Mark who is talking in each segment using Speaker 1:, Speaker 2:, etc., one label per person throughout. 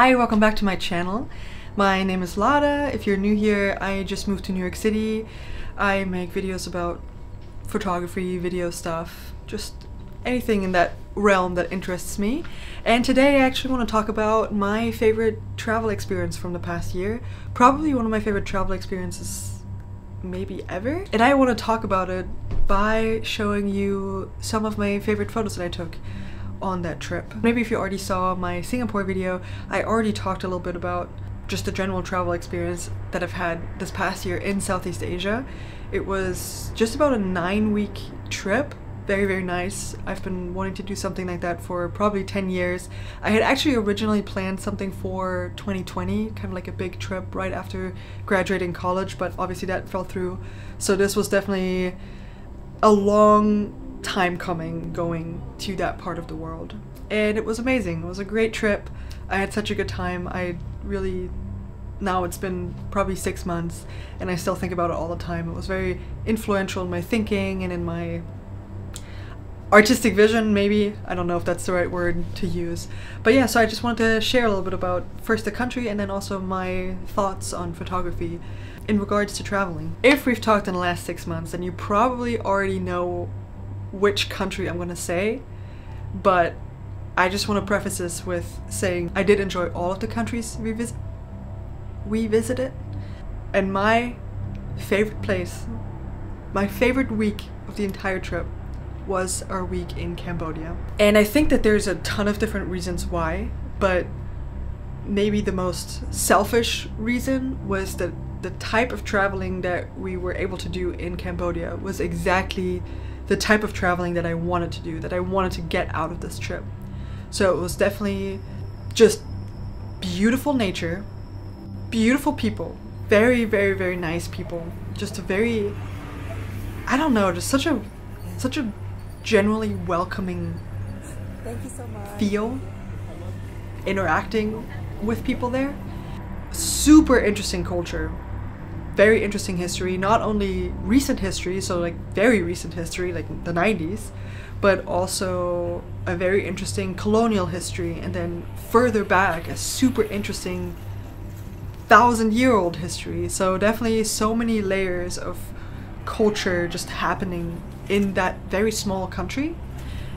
Speaker 1: Hi, welcome back to my channel. My name is Lada. If you're new here, I just moved to New York City. I make videos about photography, video stuff, just anything in that realm that interests me. And today I actually want to talk about my favorite travel experience from the past year. Probably one of my favorite travel experiences maybe ever. And I want to talk about it by showing you some of my favorite photos that I took on that trip. Maybe if you already saw my Singapore video, I already talked a little bit about just the general travel experience that I've had this past year in Southeast Asia. It was just about a 9-week trip. Very, very nice. I've been wanting to do something like that for probably 10 years. I had actually originally planned something for 2020, kind of like a big trip right after graduating college, but obviously that fell through. So this was definitely a long time coming going to that part of the world, and it was amazing. It was a great trip. I had such a good time. Now it's been probably 6 months and I still think about it all the time. It was very influential in my thinking and in my artistic vision, maybe. I don't know if that's the right word to use, but yeah, so I just wanted to share a little bit about first the country and then also my thoughts on photography in regards to traveling. If we've talked in the last 6 months, then you probably already know which country I'm gonna say, but I just want to preface this with saying I did enjoy all of the countries we visited, and my favorite place, my favorite week of the entire trip was our week in Cambodia. And I think that there's a ton of different reasons why, but maybe the most selfish reason was that the type of traveling that we were able to do in Cambodia was exactly the type of traveling that I wanted to do, that I wanted to get out of this trip. So it was definitely just beautiful nature, beautiful people, very, very, very nice people. Just a very, I don't know, just such a generally welcoming feel interacting with people there. Super interesting culture. Very interesting history, not only recent history, so like very recent history, like the 90s, but also a very interesting colonial history, and then further back, a super interesting 1,000-year-old history. So definitely so many layers of culture just happening in that very small country.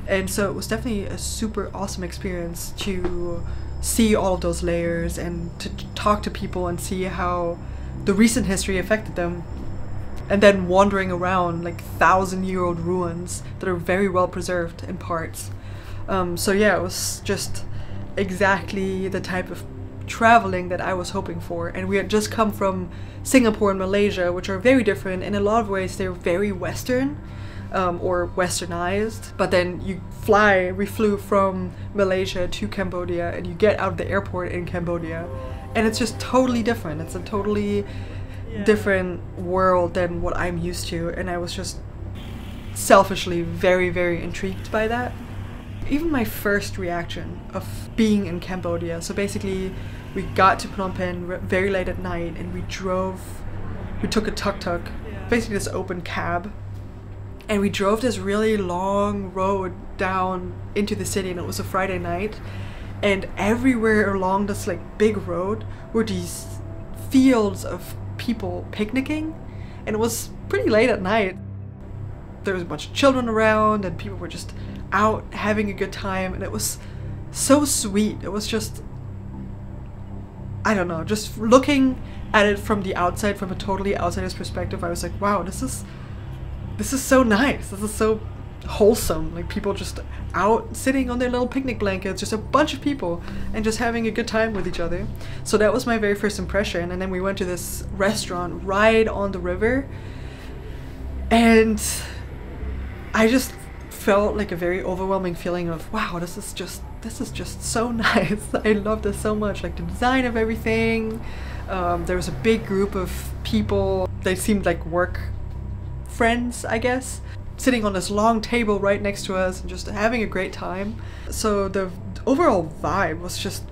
Speaker 1: And so it was definitely a super awesome experience to see all of those layers and to talk to people and see how the recent history affected them, and then wandering around like 1,000-year-old ruins that are very well preserved in parts. So yeah, it was just exactly the type of traveling that I was hoping for. And we had just come from Singapore and Malaysia, which are very different. In a lot of ways they're very Western, or westernized, but then we flew from Malaysia to Cambodia, and you get out of the airport in Cambodia and it's just totally different. It's a totally different world than what I'm used to, and I was just selfishly very, very intrigued by that. Even my first reaction of being in Cambodia, so basically we got to Phnom Penh very late at night, and we took a tuk-tuk, basically this open cab, and we drove this really long road down into the city, and it was a Friday night. And everywhere along this like big road were these fields of people picnicking, and it was pretty late at night. There was a bunch of children around and people were just out having a good time, and it was so sweet. It was just, I don't know, just looking at it from the outside, from a totally outsider's perspective, I was like, wow, this is so nice. This is so wholesome. Like people just out sitting on their little picnic blankets, just a bunch of people, and just having a good time with each other. So that was my very first impression. And then we went to this restaurant right on the river, and I just felt like a very overwhelming feeling of, wow, this is just so nice. I love this so much, like the design of everything. There was a big group of people. They seemed like work friends, I guess, sitting on this long table right next to us and just having a great time. So the overall vibe was just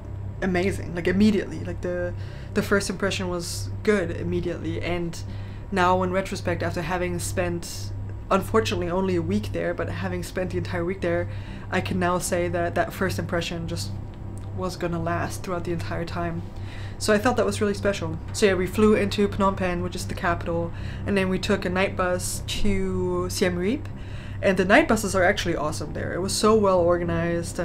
Speaker 1: amazing, like immediately. Like the first impression was good immediately, and now in retrospect, after having spent unfortunately only a week there, but having spent the entire week there, I can now say that that first impression just was gonna last throughout the entire time. So I thought that was really special. So yeah, we flew into Phnom Penh, which is the capital, and then we took a night bus to Siem Reap. And the night buses are actually awesome there. It was so well organized.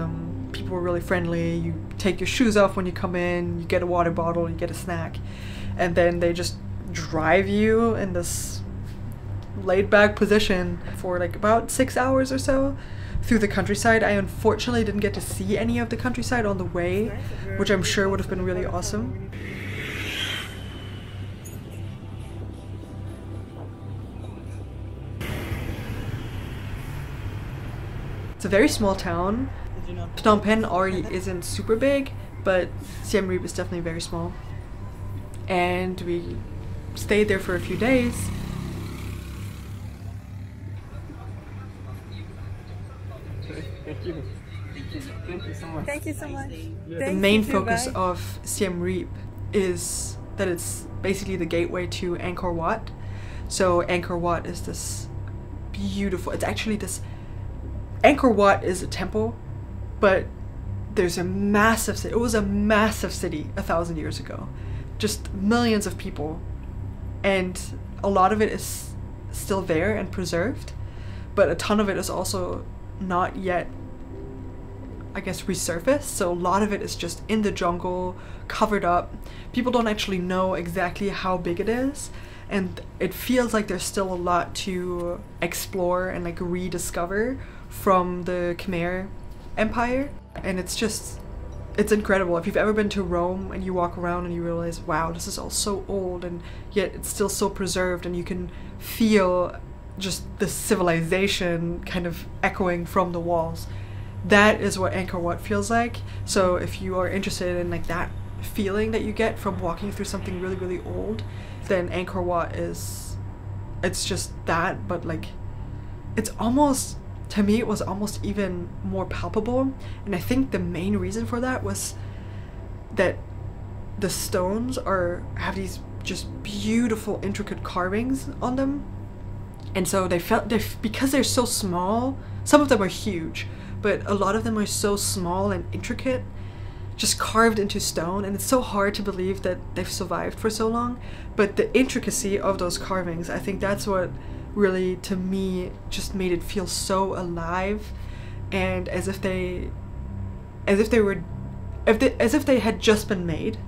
Speaker 1: People were really friendly. You take your shoes off when you come in, you get a water bottle, you get a snack, and then they just drive you in this laid-back position for like about 6 hours or so through the countryside. I unfortunately didn't get to see any of the countryside on the way, which I'm sure would have been really awesome. It's a very small town. Phnom Penh already isn't super big, but Siem Reap is definitely very small. And we stayed there for a few days.
Speaker 2: Thank you. Thank you so much.
Speaker 3: Thank you so much.
Speaker 1: The main focus of Siem Reap is that it's basically the gateway to Angkor Wat. So Angkor Wat is this beautiful, it's actually this, Angkor Wat is a temple, but there's a massive city. It was a massive city 1,000 years ago. Just millions of people. And a lot of it is still there and preserved, but a ton of it is also not yet, I guess, resurfaced. So a lot of it is just in the jungle, covered up. People don't actually know exactly how big it is, and it feels like there's still a lot to explore and like rediscover from the Khmer Empire. And it's just, it's incredible. If you've ever been to Rome and you walk around and you realize, wow, this is all so old and yet it's still so preserved, and you can feel just the civilization kind of echoing from the walls. That is what Angkor Wat feels like. So if you are interested in like that feeling that you get from walking through something really, really old, then Angkor Wat is, it's just that, but like, it's almost, to me it was almost even more palpable. And I think the main reason for that was that the stones have these just beautiful intricate carvings on them. And so they felt, because they're so small, some of them are huge, but a lot of them are so small and intricate, just carved into stone, and it's so hard to believe that they've survived for so long. But the intricacy of those carvings, I think that's what really, to me, just made it feel so alive, and as if they had just been made.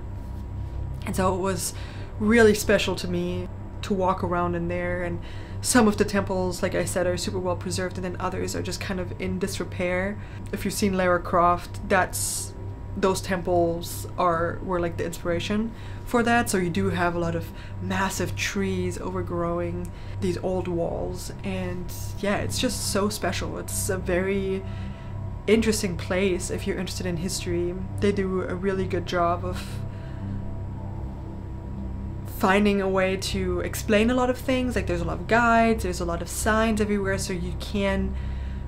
Speaker 1: And so it was really special to me to walk around in there. And some of the temples, like I said, are super well preserved, and then others are just kind of in disrepair. If you've seen Lara Croft, those temples were like the inspiration for that. So you do have a lot of massive trees overgrowing these old walls, and yeah, it's just so special. It's a very interesting place if you're interested in history. They do a really good job of finding a way to explain a lot of things. Like there's a lot of guides, there's a lot of signs everywhere, so you can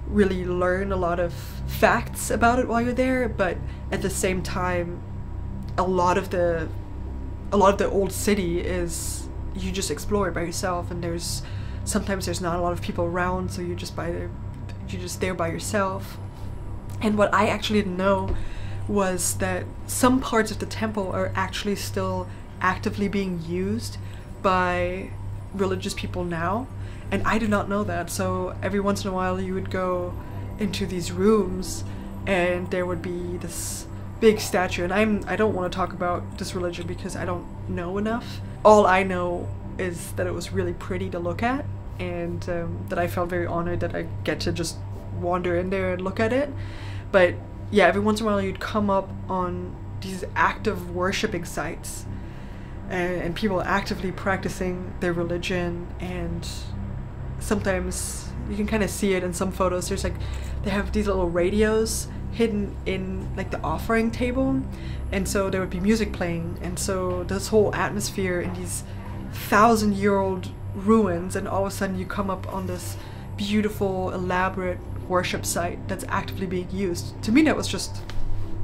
Speaker 1: really learn a lot of facts about it while you're there. But at the same time, a lot of the old city is, you just explore it by yourself, and sometimes there's not a lot of people around, so you're just there by yourself. And what I actually didn't know was that some parts of the temple are actually still actively being used by religious people now, and I did not know that. So every once in a while you would go into these rooms and there would be this big statue, and I don't want to talk about this religion because I don't know enough. All I know is that it was really pretty to look at, and that I felt very honored that I get to just wander in there and look at it. But yeah, every once in a while you'd come up on these active worshipping sites, and people actively practicing their religion. And sometimes you can kind of see it in some photos. There's like, they have these little radios hidden in like the offering table, and so there would be music playing, and so this whole atmosphere in these 1,000-year-old ruins, and all of a sudden you come up on this beautiful, elaborate worship site that's actively being used. To me that was just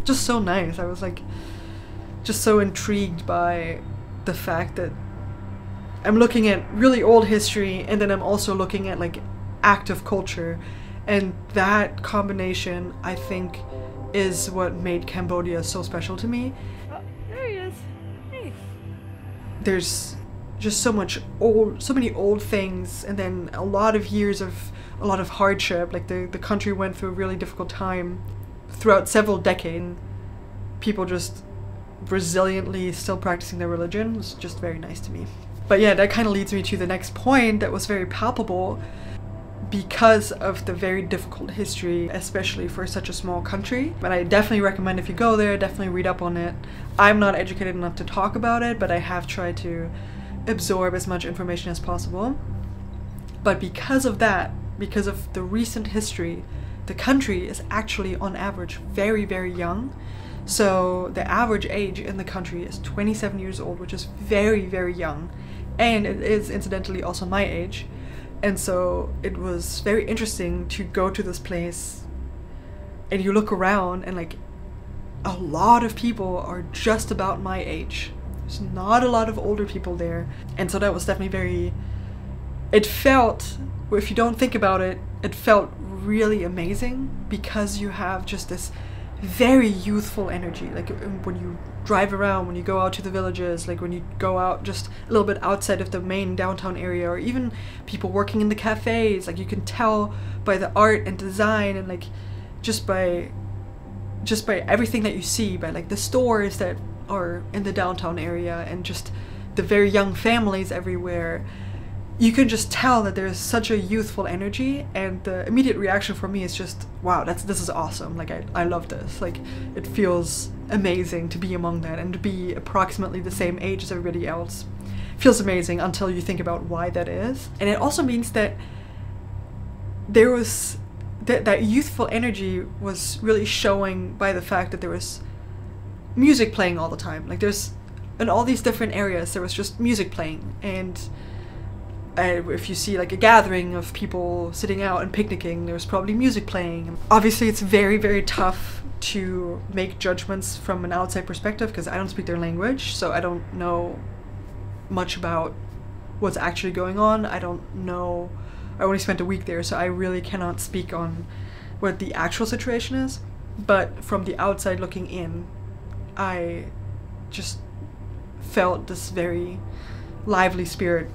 Speaker 1: so nice. I was like just so intrigued by the fact that I'm looking at really old history, and then I'm also looking at like active culture, and that combination I think is what made Cambodia so special to me.
Speaker 2: Oh, there he is. Hey.
Speaker 1: There's just so many old things, and then a lot of years of a lot of hardship. Like the country went through a really difficult time throughout several decades. People just resiliently still practicing their religion was just very nice to me. But yeah, that kind of leads me to the next point that was very palpable because of the very difficult history, especially for such a small country. But I definitely recommend, if you go there, definitely read up on it. I'm not educated enough to talk about it, but I have tried to absorb as much information as possible. But because of that, because of the recent history, the country is actually on average very, very young. So the average age in the country is 27 years old, which is very, very young. And it is incidentally also my age. And so it was very interesting to go to this place and you look around and like a lot of people are just about my age. There's not a lot of older people there. And so that was definitely it felt, if you don't think about it, it felt really amazing because you have just this very youthful energy. Like when you drive around, when you go out to the villages, like when you go out just a little bit outside of the main downtown area, or even people working in the cafes, like you can tell by the art and design and like just by everything that you see, by like the stores that are in the downtown area and just the very young families everywhere. You can just tell that there's such a youthful energy, and the immediate reaction for me is just, wow, this is awesome. Like I love this. Like it feels amazing to be among that and to be approximately the same age as everybody else. It feels amazing until you think about why that is. And it also means that there was that youthful energy was really showing by the fact that there was music playing all the time. Like there's in all these different areas there was just music playing, and if you see like a gathering of people sitting out and picnicking, there's probably music playing. Obviously it's very, very tough to make judgments from an outside perspective because I don't speak their language, so I don't know much about what's actually going on. I don't know, I only spent a week there, so I really cannot speak on what the actual situation is. But from the outside looking in, I just felt this very lively spirit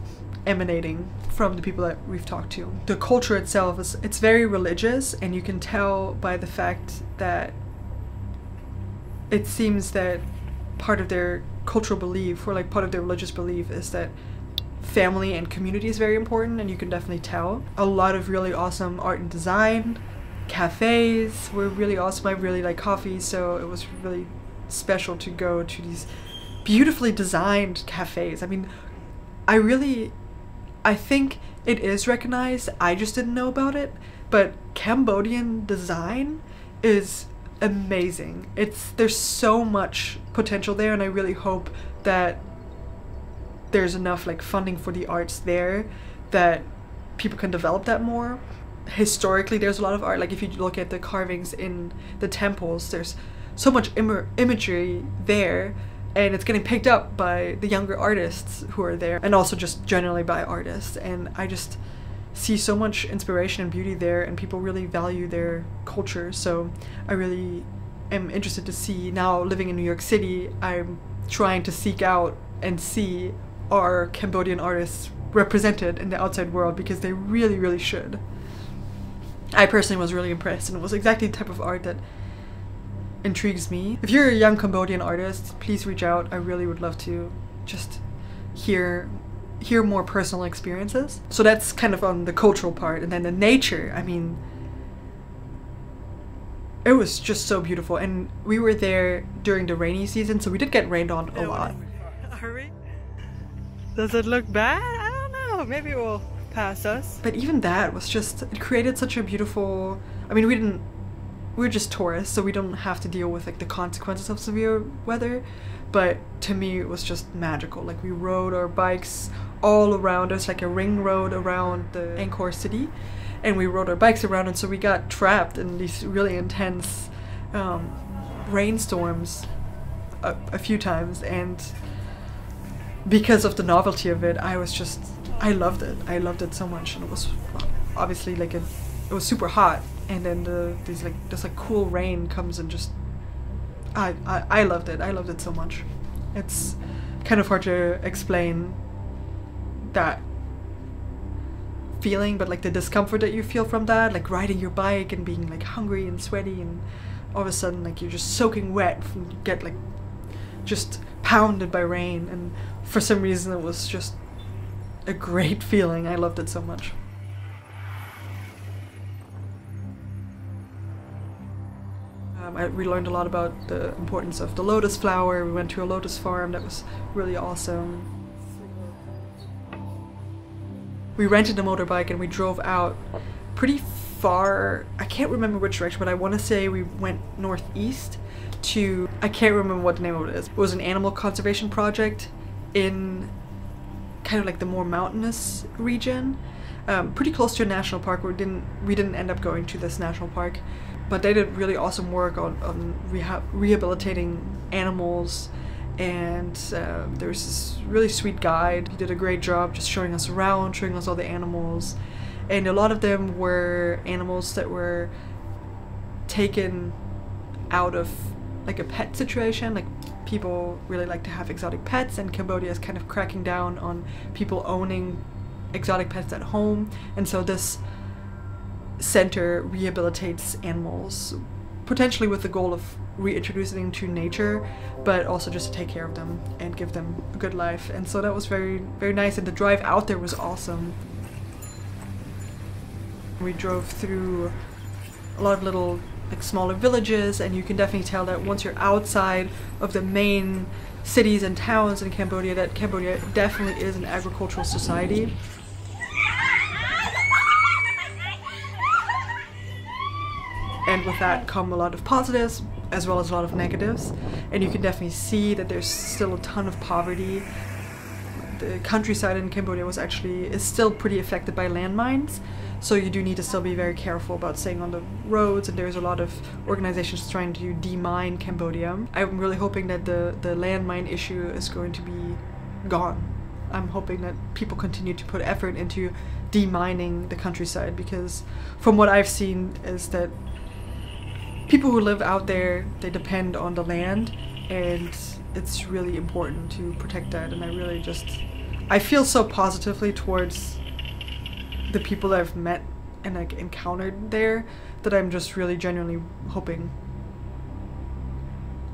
Speaker 1: emanating from the people that we've talked to. The culture itself it's very religious, and you can tell by the fact that it seems that part of their cultural belief, or like part of their religious belief, is that family and community is very important, and you can definitely tell. A lot of really awesome art and design. Cafes were really awesome. I really like coffee, so it was really special to go to these beautifully designed cafes. I mean, I think it is recognized, I just didn't know about it, but Cambodian design is amazing. There's so much potential there, and I really hope that there's enough like funding for the arts there that people can develop that more. Historically there's a lot of art, like if you look at the carvings in the temples, there's so much imagery there, and it's getting picked up by the younger artists who are there, and also just generally by artists. And I just see so much inspiration and beauty there, and people really value their culture. So I really am interested to see, now living in New York City, I'm trying to seek out and see, are Cambodian artists represented in the outside world, because they really, really should. I personally was really impressed, and it was exactly the type of art that intrigues me. If you're a young Cambodian artist, please reach out. I really would love to just hear more personal experiences. So that's kind of on the cultural part. And then the nature, I mean, it was just so beautiful. And we were there during the rainy season, so we did get rained on a lot.
Speaker 2: Are we? Does it look bad? I don't know. Maybe it will pass us.
Speaker 1: But even that was just, it created such a beautiful, I mean, we're just tourists, so we don't have to deal with like the consequences of severe weather, but to me it was just magical. Like we rode our bikes all around us, like a ring road around the Angkor city, and we rode our bikes around, and so we got trapped in these really intense rainstorms a few times, and because of the novelty of it, I loved it so much. And it was obviously like it was super hot, and then this cool rain comes and just I loved it. I loved it so much. It's kind of hard to explain that feeling, but like the discomfort that you feel from that, like riding your bike and being like hungry and sweaty, and all of a sudden like you're just soaking wet and you get like just pounded by rain, and for some reason it was just a great feeling. I loved it so much. We learned a lot about the importance of the lotus flower. We went to a lotus farm that was really awesome. We rented a motorbike and we drove out pretty far. I can't remember which direction, but I want to say we went northeast to, I can't remember what the name of it is. It was an animal conservation project in kind of like the more mountainous region, pretty close to a national park. We didn't end up going to this national park, but they did really awesome work on rehabilitating animals, and there was this really sweet guide. He did a great job just showing us around, showing us all the animals, and a lot of them were animals that were taken out of like a pet situation. Like, people really like to have exotic pets, and Cambodia is kind of cracking down on people owning exotic pets at home, and so this center rehabilitates animals, potentially with the goal of reintroducing them to nature, but also just to take care of them and give them a good life. And so that was very, very nice, and the drive out there was awesome. We drove through a lot of little like smaller villages, and you can definitely tell that once you're outside of the main cities and towns in Cambodia, that Cambodia definitely is an agricultural society. And with that come a lot of positives as well as a lot of negatives, and you can definitely see that there's still a ton of poverty. The countryside in Cambodia is still pretty affected by landmines, so you do need to still be very careful about staying on the roads, and there's a lot of organizations trying to demine Cambodia. I'm really hoping that the landmine issue is going to be gone. I'm hoping that people continue to put effort into demining the countryside, because from what I've seen is that people who live out there, they depend on the land, and it's really important to protect that. And I feel so positively towards the people that I've met and like encountered there, that I'm just really genuinely hoping,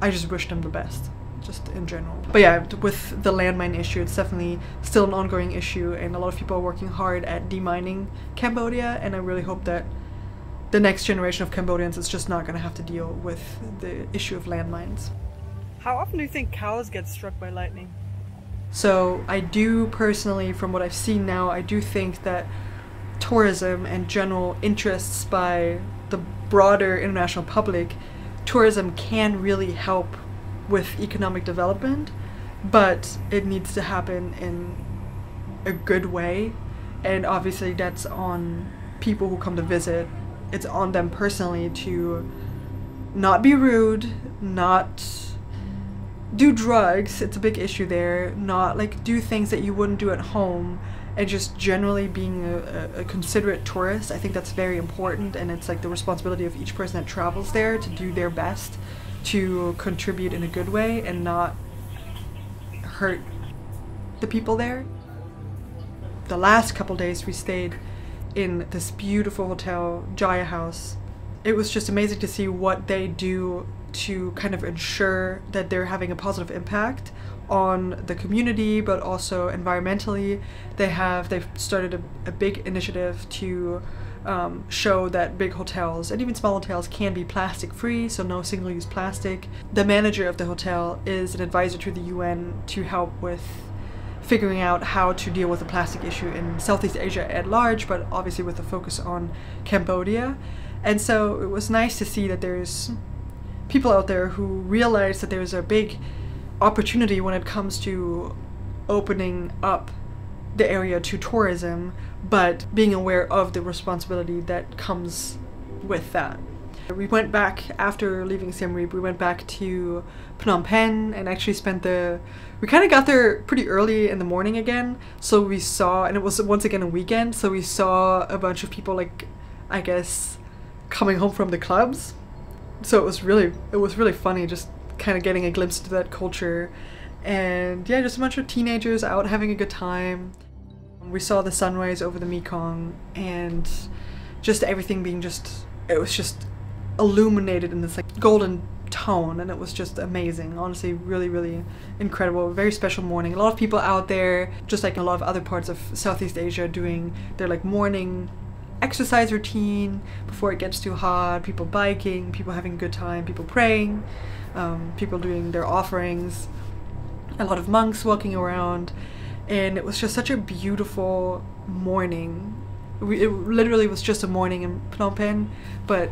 Speaker 1: I just wish them the best, just in general. But yeah, with the landmine issue, it's definitely still an ongoing issue, and a lot of people are working hard at demining Cambodia, and I really hope that the next generation of Cambodians is just not going to have to deal with the issue of landmines.
Speaker 2: How often do you think cows get struck by lightning?
Speaker 1: So I do personally, from what I've seen now, I do think that tourism and general interests by the broader international public, tourism can really help with economic development, but it needs to happen in a good way, and obviously that's on people who come to visit. It's on them personally to not be rude, not do drugs, it's a big issue there, not like do things that you wouldn't do at home, and just generally being a considerate tourist. I think that's very important, and it's like the responsibility of each person that travels there to do their best to contribute in a good way and not hurt the people there. The last couple days we stayed in this beautiful hotel, Jaya House. It was just amazing to see what they do to kind of ensure that they're having a positive impact on the community, but also environmentally. They've started a big initiative to show that big hotels and even small hotels can be plastic free, so no single-use plastic. The manager of the hotel is an advisor to the UN to help with figuring out how to deal with the plastic issue in Southeast Asia at large, but obviously with a focus on Cambodia. And so it was nice to see that there's people out there who realize that there's a big opportunity when it comes to opening up the area to tourism, but being aware of the responsibility that comes with that. We went back, after leaving Siem Reap, we went back to Phnom Penh and actually we kind of got there pretty early in the morning again, so we saw, and it was once again a weekend, so we saw a bunch of people, like, I guess, coming home from the clubs. So it was really funny just kind of getting a glimpse into that culture. And yeah, just a bunch of teenagers out having a good time. We saw the sunrise over the Mekong, and just everything being it was just illuminated in this like golden tone, and it was just amazing. Honestly, really, really incredible. Very special morning. A lot of people out there, just like in a lot of other parts of Southeast Asia, doing their like morning exercise routine before it gets too hot. People biking, people having a good time, people praying, people doing their offerings, a lot of monks walking around, and it was just such a beautiful morning. It literally was just a morning in Phnom Penh, but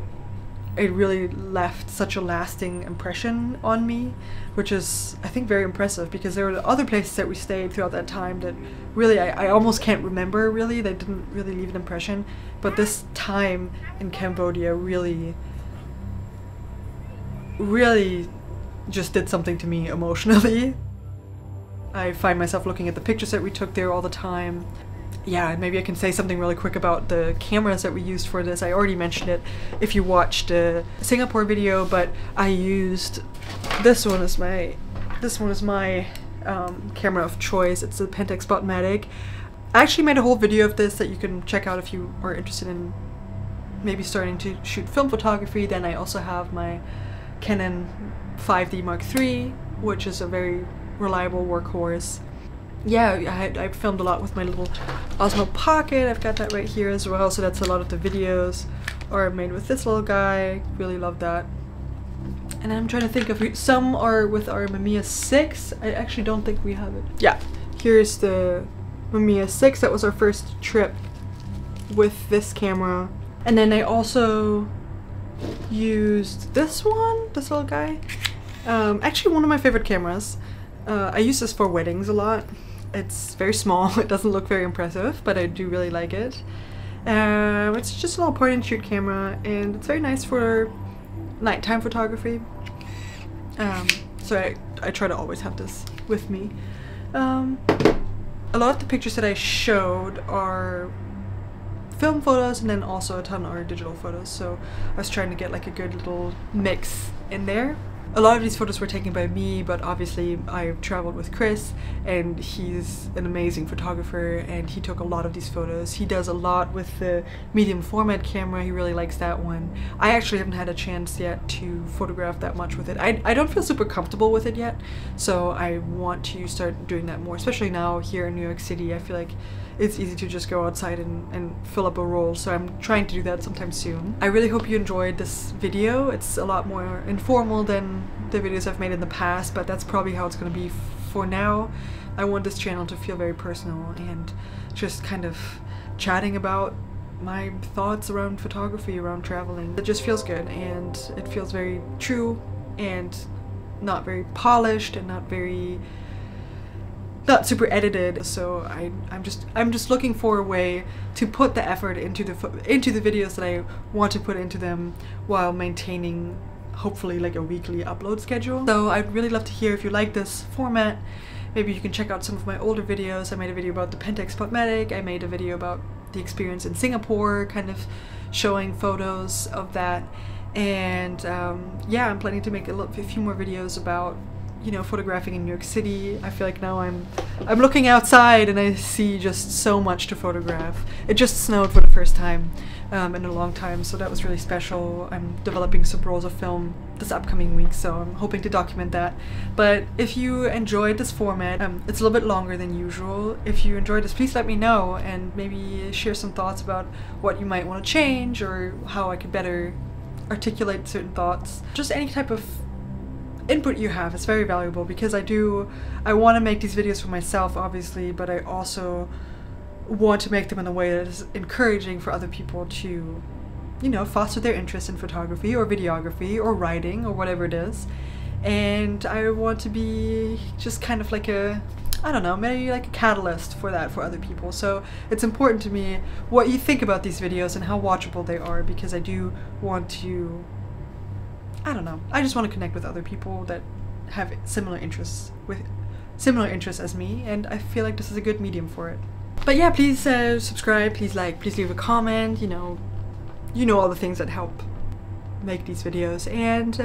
Speaker 1: it really left such a lasting impression on me, which is, I think, very impressive, because there were other places that we stayed throughout that time that really I almost can't remember really. They didn't really leave an impression, but this time in Cambodia really just did something to me emotionally. I find myself looking at the pictures that we took there all the time. Yeah, maybe I can say something really quick about the cameras that we used for this. I already mentioned it if you watched the Singapore video, but I used this one as my camera of choice. It's the Pentax Spotmatic. I actually made a whole video of this that you can check out if you are interested in maybe starting to shoot film photography. Then I also have my Canon 5D Mark III, which is a very reliable workhorse. Yeah, I filmed a lot with my little Osmo Pocket. I've got that right here as well, so that's a lot of the videos are made with this little guy. Really love that. And I'm trying to think of, some are with our Mamiya 6. I actually don't think we have it. Yeah, here's the Mamiya 6. That was our first trip with this camera. And then I also used this one, this little guy. Actually one of my favorite cameras. I use this for weddings a lot. It's very small, it doesn't look very impressive, but I do really like it. It's just a little point and shoot camera, and it's very nice for nighttime photography. So I try to always have this with me. A lot of the pictures that I showed are film photos, and then also a ton are digital photos, so I was trying to get like a good little mix in there. A lot of these photos were taken by me, but obviously I traveled with Chris, and he's an amazing photographer, and he took a lot of these photos. He does a lot with the medium format camera. He really likes that one. I actually haven't had a chance yet to photograph that much with it. I don't feel super comfortable with it yet, so I want to start doing that more, especially now here in New York City. I feel like it's easy to just go outside and fill up a roll, so I'm trying to do that sometime soon. I really hope you enjoyed this video. It's a lot more informal than the videos I've made in the past, but that's probably how it's going to be for now. I want this channel to feel very personal and just kind of chatting about my thoughts around photography, around traveling. It just feels good, and it feels very true and not very polished and not super edited. So I'm just looking for a way to put the effort into the videos that I want to put into them while maintaining hopefully like a weekly upload schedule. So I'd really love to hear if you like this format. Maybe you can check out some of my older videos. I made a video about the Pentax Spotmatic. I made a video about the experience in Singapore, kind of showing photos of that. And yeah, I'm planning to make a few more videos about, you know, photographing in New York City. I feel like now I'm looking outside and I see just so much to photograph. It just snowed for the first time in a long time, so that was really special. I'm developing some rolls of film this upcoming week, so I'm hoping to document that. But if you enjoyed this format, it's a little bit longer than usual. If you enjoyed this, please let me know, and maybe share some thoughts about what you might want to change or how I could better articulate certain thoughts. Just any type of input you have is very valuable, because I want to make these videos for myself, obviously, but I also want to make them in a way that is encouraging for other people to, you know, foster their interest in photography or videography or writing or whatever it is. And I want to be just kind of like a, I don't know, maybe like a catalyst for that for other people. So it's important to me what you think about these videos and how watchable they are, because I do want to, I don't know, I just want to connect with other people that have similar interests as me, and I feel like this is a good medium for it. But yeah, please subscribe, please like, please leave a comment, you know, you know, all the things that help make these videos. And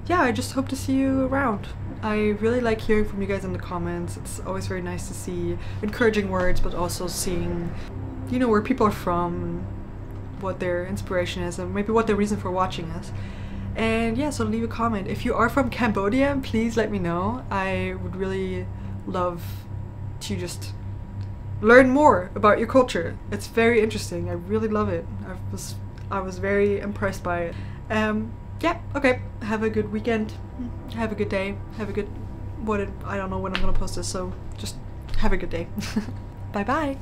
Speaker 1: yeah, I just hope to see you around. I really like hearing from you guys in the comments. It's always very nice to see encouraging words, but also seeing, you know, where people are from, what their inspiration is, and maybe what their reason for watching is. And yeah, so leave a comment. If you are from Cambodia, please let me know. I would really love to just learn more about your culture. It's very interesting. I really love it. I was very impressed by it. Yeah, okay. Have a good weekend. Have a good day. Have a good I don't know when I'm gonna post this, so just have a good day. Bye bye.